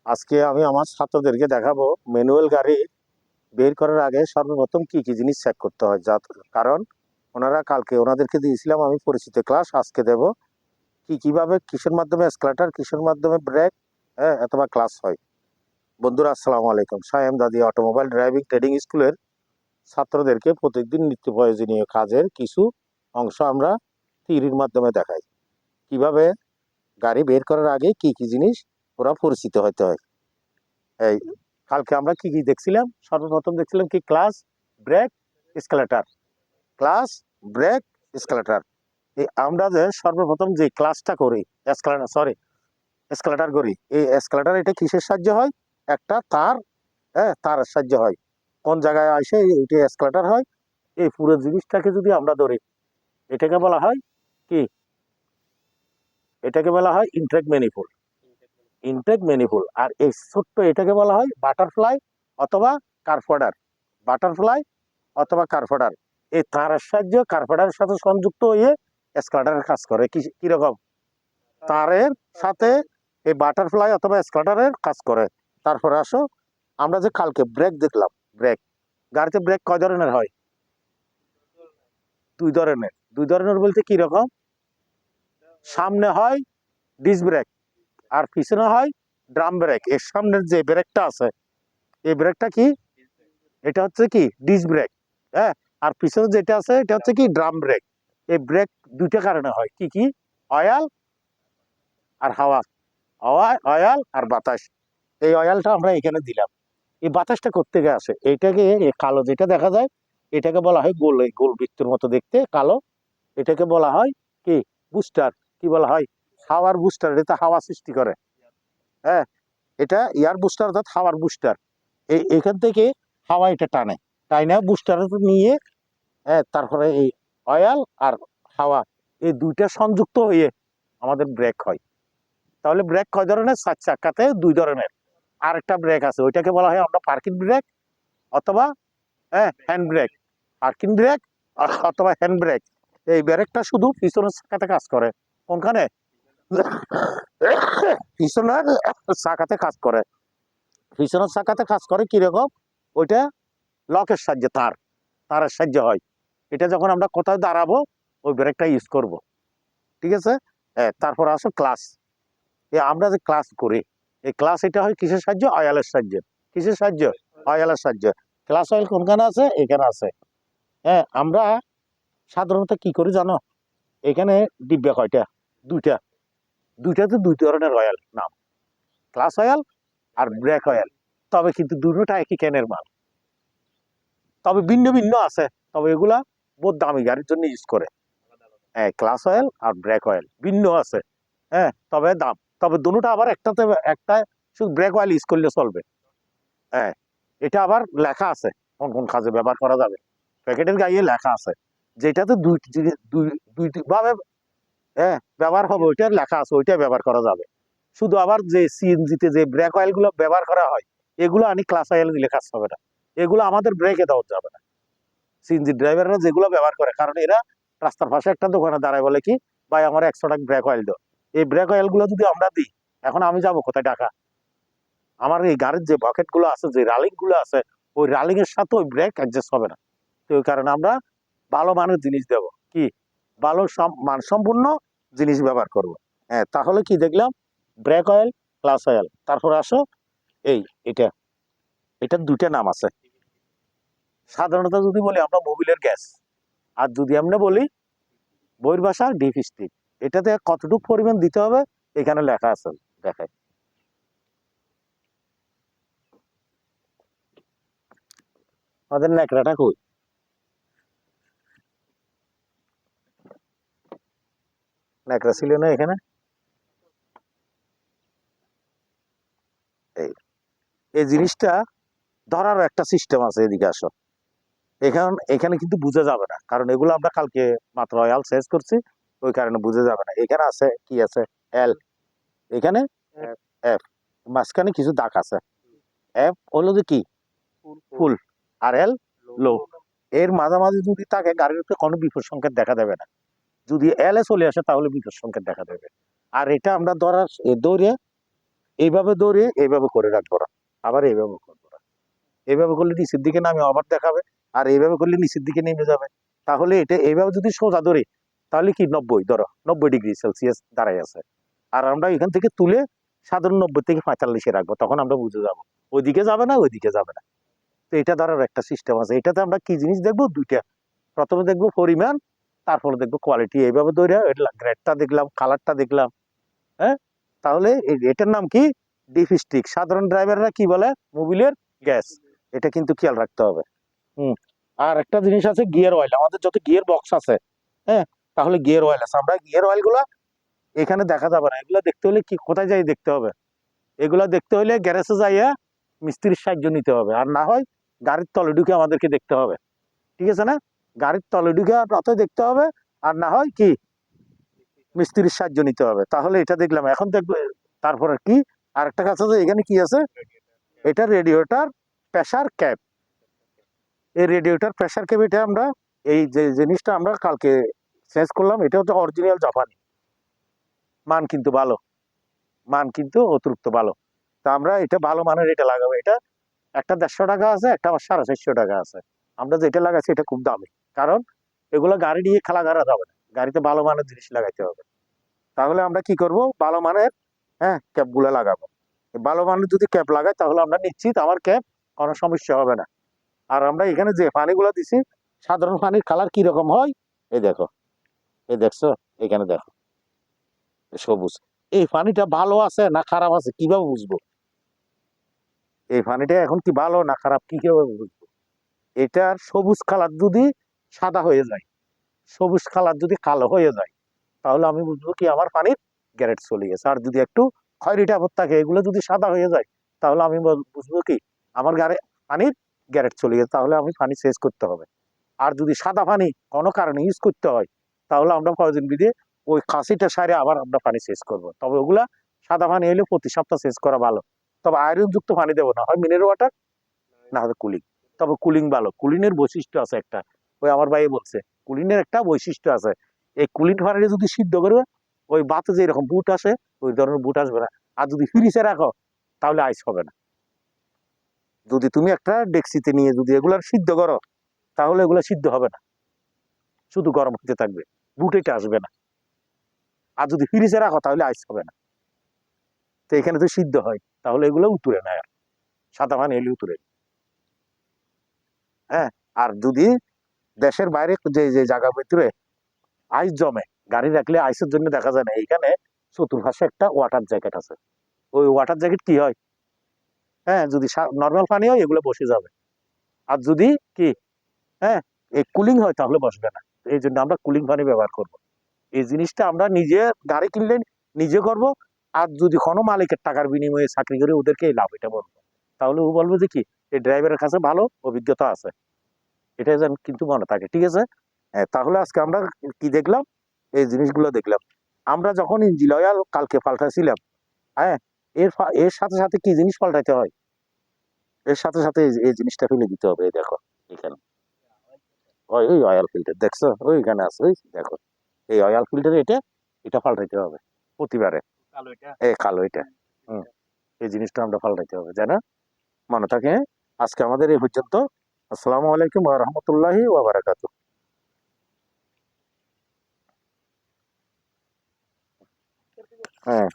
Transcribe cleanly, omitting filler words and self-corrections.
আজকে আমি আমার ছাত্রদেরকে দেখাবো ম্যানুয়াল গাড়ি বের করার আগে সর্বপ্রথম কি কি জিনিস চেক করতে হয়। কারণ ওনারা কালকে ওনাদেরকে দিয়েছিলাম আমি পরিচিত ক্লাস, আজকে দেব কিভাবে কিসের মাধ্যমে এসকেলেটর, কিসের মাধ্যমে ব্রেক, হ্যাঁ, অথবা ক্লাস হয়। বন্ধুরা আসসালামু আলাইকুম। সায়েম দাদি অটোমোবাইল ড্রাইভিং ট্রেনিং স্কুলের ছাত্রদেরকে প্রত্যেকদিন নিত্য প্রয়োজনীয় কাজের কিছু অংশ আমরা থিওরির মাধ্যমে দেখাই। কিভাবে গাড়ি বের করার আগে কি কি জিনিস ওরা পরিচিত হতে হয়। এই কালকে আমরা কি কি দেখছিলাম? সর্বপ্রথম দেখছিলাম কি class, break, escalator. Class, break, escalator. এই আমরা যে সর্বপ্রথম যে ক্লাসটা করি, এসকেলেটর করি, এই এসকেলেটর এটা কিসের সাহায্য হয়? একটা তার, হ্যাঁ, তারের সাহায্য হয়। কোন জায়গায় আসে এইটা এসকেলেটর হয়। এই পুরো জিনিসটাকে যদি আমরা ধরি, এটাকে বলা হয় কি? এটাকে বলা হয় ইনটেক ম্যানিফোল্ড। Intake manifold. আর এই ছোট্ট এটাকে বলা হয় বাটারফ্লাই অথবা কার্ফোডার। বাটারফ্লাই অথবা কার্ফোডার। এই তারের সাহায্যে কার্ফোডারের সাথে সংযুক্ত হয়ে এসকেলেটরের কাজ করে। কিরকম? তারের সাথে এই বাটারফ্লাই অথবা এসকেলেটরের কাজ করে। তারপরে আসো, আমরা যে কালকে ব্রেক দেখলাম, ব্রেক গাড়িতে ব্রেক কয় ধরনের হয়? দুই ধরনের। দুই ধরনের বলতে কিরকম? সামনে হয় ডিস্ক ব্রেক আর পিছনে হয় ড্রাম ব্রেক। এর সামনের যে ব্রেকটা আছে, এই ব্রেকটা কি? এটা হচ্ছে কি ডিস্ক ব্রেক, হ্যাঁ। আর পিছনে যেটা আছে এটা হচ্ছে কি ড্রাম ব্রেক। এই ব্রেক দুইটা কারণে হয়। কি কি? অয়েল আর হাওয়া। অয়েল আর বাতাস। এই অয়েলটা আমরা এখানে দিলাম। এই বাতাসটা কোত্থেকে আসে? এইটাকে কালো যেটা দেখা যায়, এটাকে বলা হয় গোল, এই গোল বৃত্তের মতো দেখতে কালো। এটাকে বলা হয় কি? বুস্টার। কি বলা হয়? হাওয়ার বুস্টার। এটা হাওয়া সৃষ্টি করে, হ্যাঁ। এটা এয়ার বুস্টার অর্থাৎ হাওয়ার বুস্টার। এখান থেকে হাওয়া এটা টানে, টাইনা বুস্টারে নিয়ে, হ্যাঁ, তারপরে এই অয়েল আর হাওয়া এই দুইটা সংযুক্ত হয়ে আমাদের ব্রেক হয়। তাহলে ব্রেক কয় ধরনের? চার চাকাতে দুই ধরনের। আর একটা ব্রেক আছে, ওইটাকে বলা হয় আমরা পার্কিং ব্রেক অথবা, হ্যাঁ, হ্যান্ড ব্রেক। পার্কিং ব্রেক অথবা হ্যান্ড ব্রেক। এই ব্রেকটা শুধু পিছনের চাকাতে কাজ করে। কোনখানে? পিছনের চাকাতে কাজ করে। পিছনের চাকাতে কাজ করে কিরকম? ওইটা লকের সাহায্যে, তারের সাহায্যে হয়। এটা যখন আমরা কোথায় দাঁড়াবো ওই ব্রেকটা ইউজ করব। ঠিক আছে। হ্যাঁ, তারপর আসো ক্লাস। আমরা যে ক্লাস করি, এই ক্লাস এটা হয় কিসের সাহায্যে? অয়েলের সাহায্যে। কিসের সাহায্যে? অয়েলের সাহায্যে। ক্লাস অয়েল কোনখানে আছে? এখানে আছে, হ্যাঁ। আমরা সাধারণত কি করি জানো? এখানে ডিব্বা কয়টা? দুইটা। দুইটাতে দুই ধরনের অয়েল নাম, ক্লাস অয়েল আর ব্রেক অয়েল। তবে কিন্তু দুটোটা একই ক্যানের মাল, তবে ভিন্ন ভিন্ন আছে। তবে এগুলা বহুত দামি গাড়ির জন্য ইউজ করে। হ্যাঁ, ক্লাস অয়েল আর ব্রেক অয়েল ভিন্ন আছে, হ্যাঁ, তবে দাম। তবে দুটোটা আবার একটাতে একটা শুধু ব্রেক অয়েল ইউজ করলে চলবে, হ্যাঁ। এটা আবার লেখা আছে কোন কোন কাজে ব্যবহার করা যাবে। প্যাকেটের গায়ে লেখা আছে যেটাতে দুইটি ভাবে, হ্যাঁ, ব্যবহার হবে, ওইটার লেখা আছে, ওইটাই ব্যবহার করা যাবে। শুধু আবার যে সিএনজিতে যে ব্রেক অয়েল গুলো ব্যবহার করা হয়, এগুলো আনি ক্লাস অয়েল দিলে কাজ হবে না। এগুলো আমাদের ব্রেকে দেওয়া যাবে না। সিএনজি ড্রাইভাররা যেগুলো ব্যবহার করে, কারণ এরা রাস্তার পাশে একটা দোকানে দাঁড়ায় বলে কি, ভাই আমার 100 টাকা ব্রেক অয়েল দাও। এই ব্রেক অয়েল গুলো যদি আমরা দিই, এখন আমি যাবো কোথায়? ঢাকা। আমার এই গাড়ির যে বকেট গুলো আছে, যে রালিং গুলো আছে, ওই রালিং এর সাথে ওই ব্রেক অ্যাডজাস্ট হবে না। তো ওই কারণে আমরা ভালো মানের জিনিস দেব, কি ভালো মানসম্পন্ন জিনিস ব্যবহার করব। হ্যাঁ, তাহলে কি দেখলাম? Break oil, class oil. তারপর আসো এই এটা, এটার দুইটা নাম আছে। সাধারণত যদি বলি আমরা মোবিলের গ্যাস, আর যদি আমরা বলি বইয়ের ভাষা ডিপ স্টিক। এটাতে কতটুকু পরিমাণ দিতে হবে এখানে লেখা আছে, দেখায়। আমাদের ন্যাকড়াটা কই? ন্যাকড়া ছিল না এখানে। এই এই জিনিসটা ধরার একটা সিস্টেম আছে, এদিকে আসো। এখানে কিন্তু বুঝে যাবে না, কারণ এগুলো আমরা কালকে মাত্র অয়াল শেষ করছি, ওই কারণে বুঝে যাবে না। এখানে আছে কি আছে? এল। এখানে এফ। মাঝখানে কিছু দাগ আছে। এফ হলো যে কি? ফুল। আর এল লো। এর মাঝামাঝি যদি থাকে গাড়ির উপরে কোনো বিপদ সংকেত দেখা দেবে না। যদি এল এ চলে আসে তাহলে বিপদ সংকেত দেখা দেবে। আর এটা আমরা ধরার দৌড়ে এইভাবে ধরে এইভাবে করে রাখবো না, আবার এইভাবে করবো না। এইভাবে করলে নিচের দিকে নামে আবার দেখাবে, আর এইভাবে করলে নিচের দিকে নেমে যাবে। তাহলে এটা এইভাবে যদি সোজা ধরি তাহলে কি 90, ধরো 90°C দাঁড়ায় আছে। আর আমরা এখান থেকে তুলে সাধারণ 90 থেকে 45-এ রাখবো, তখন আমরা বুঝে যাবো ওইদিকে যাবে না, ওইদিকে যাবে না। তো এটা ধরার একটা সিস্টেম আছে। এটাতে আমরা কি জিনিস দেখবো? দুইটা। প্রথমে দেখবো পরিমাণ, তারপরে দেখবো কোয়ালিটি। এইভাবে ধরে গ্রেডটা দেখলাম, কালারটা দেখলাম। হ্যাঁ, তাহলে এটার নাম কি? ডিপস্টিক। সাধারণ ড্রাইভাররা কি বলে? মোবিলের গ্যাস। এটা কিন্তু খেয়াল রাখতে হবে। হুম। আর একটা জিনিস আছে, গিয়ার অয়েল। আমাদের যত গিয়ার বক্স আছে, হ্যাঁ, তাহলে গিয়ার অয়েল আছে। আমরা গিয়ার অয়েল গুলা এখানে দেখা যাবে না। এগুলা দেখতে হলে কি, কোথায় যাই দেখতে হবে? এগুলা দেখতে হলে গ্যারেজে যাইয়া মিস্ত্রির সাহায্য নিতে হবে, আর না হয় গাড়ির তলে ঢুকে আমাদেরকে দেখতে হবে। ঠিক আছে না? গাড়ির তলে ঢুকে নয়তো দেখতে হবে, আর না হয় কি মিস্ত্রির সাহায্য নিতে হবে। তাহলে এটা দেখলাম, এখন দেখবো তারপরে কি আরেকটা কাজ আছে। এখানে কি আছে? এটা রেডিয়েটর প্রেসার ক্যাপ। এই রেডিয়েটর প্রেসার ক্যাপ, এটা আমরা এই যে জিনিসটা আমরা কালকে চেঞ্জ করলাম, এটা হচ্ছে অরিজিনাল জাপানি মান, কিন্তু ভালো মান, কিন্তু অতিরিক্ত ভালো। তা আমরা এটা ভালো মানের এটা লাগাবো। এটা একটা 150 টাকা আছে, একটা আবার 450 টাকা আছে। আমরা যেটা লাগাচ্ছি এটা খুব দামি, কারণ এগুলো গাড়ি নিয়ে খেলা করা যাবে না, গাড়িতে ভালো মানের জিনিস লাগাইতে হবে। তাহলে আমরা কি করব? ভালো মানের, হ্যাঁ, ক্যাপ গুলো লাগাবো। ভালো মানের যদি ক্যাপ লাগাই তাহলে আমরা নিশ্চিত আমার ক্যাপ কোনো সমস্যা হবে না। আর আমরা এখানে যে পানিগুলো দিছি, সাধারণ পানির কালার কি রকম হয়? এই দেখো, এই দেখছো, এখানে দেখো সবুজ। এই পানিটা ভালো আছে না খারাপ আছে কিভাবে বুঝবো? এই পানিটা এখন কি ভালো না খারাপ কি কিভাবে বুঝবো? এটার সবুজ কালার যদি সাদা হয়ে যায়, সবুজ কালার যদি কালো হয়ে যায়, তাহলে আমি বুঝবো কি আমার পানির গ্যারেট চলে গেছে। আর যদি একটু খয়রিটা থাকে, এগুলো যদি সাদা হয়ে যায়, তাহলে আমি বুঝবো কি আমার পানির গ্যারেট চলে গেছে, তাহলে আমি পানি চেঞ্জ করতে হবে। আর যদি সাদা পানি কোনো কারণে ইউজ করতে হয়, তাহলে আমরা প্রয়োজন বিধে ওই খাসিটা সারে আবার আমরা পানি চেঞ্জ করবো। তবে ওগুলা সাদা পানি হলে প্রতি সপ্তাহ চেঞ্জ করা ভালো। তবে আয়রন যুক্ত পানি দেবো না, হয় মিনারেল ওয়াটার, না হলে কুলিং। তবে কুলিং ভালো, কুলিনের বৈশিষ্ট্য আছে একটা। ওই আমার ভাই বলছে কুলিনের একটা বৈশিষ্ট্য আছে। এই কুলিন পানিটা যদি সিদ্ধ করবে, ওই বাতে যে এরকম বুট আসে, ওই ধরনের বুট আসবে না। আর যদি ফ্রিজে রাখো তাহলে আইস হবে না। যদি তুমি একটা ডেক্সিতে নিয়ে যদি এগুলা সিদ্ধ করো, তাহলে এগুলো সিদ্ধ হবে না, শুধু গরম হতে থাকবে, বুট এটা আসবে না। আর যদি ফ্রিজে রাখো তাহলে আইস হবে না। তো এখানে তো সিদ্ধ হয়, তাহলে এগুলো উতুরে না, আর সাদা পানি এলে উতুরে। হ্যাঁ। আর যদি দেশের বাইরে যে যে জায়গার ভিতরে আইস জমে, গাড়ি রাখলে আইসের জন্য দেখা যায় না, এইখানে চতুর্পাশে একটা ওয়াটার জ্যাকেট আছে। ওই ওয়াটার জ্যাকেট কি হয়, হ্যাঁ, যদি নর্মাল পানি হয় এগুলো বসে যাবে। আর যদি কি, হ্যাঁ, এই কুলিং হয় তাহলে বসবে না। এই জন্য আমরা কুলিং পানি ব্যবহার করব। এই জিনিসটা আমরা নিজে গাড়ি কিনলে নিজে করব। আর যদি কোনো মালিকের টাকার বিনিময়ে চাকরি করে ওদেরকে এই লাভ এটা বলবো, তাহলে ও বলবো যে কি এই ড্রাইভারের কাছে ভালো অভিজ্ঞতা আছে, এটা যেন কিন্তু মনে থাকে। ঠিক আছে? হ্যাঁ, তাহলে আজকে আমরা কি দেখলাম? এই জিনিসগুলো দেখলাম। আমরা যখন ইঞ্জিন অয়েল কালকে পাল্টাছিলাম, হ্যাঁ, এর সাথে সাথে কি জিনিস পাল্টাইতে হয়? এর সাথে সাথে এই জিনিসটা ফেলে দিতে হবে। এই দেখো এখানে ওই ওই অয়েল ফিল্টার দেখছো, ওইখানে আছে, ওই দেখো এই অয়েল ফিল্টার, এটা এটা পাল্টাইতে হবে প্রতিবারে। এই কালো এটা, হম, এই জিনিসটা আমরা পাল্টাইতে হবে, জানা মনে থাকে। হ্যাঁ? আজকে আমাদের এই পর্যন্ত। আসসালামু আলাইকুম ওয়া রাহমাতুল্লাহি ওয়া বারাকাতুহু। হ্যাঁ।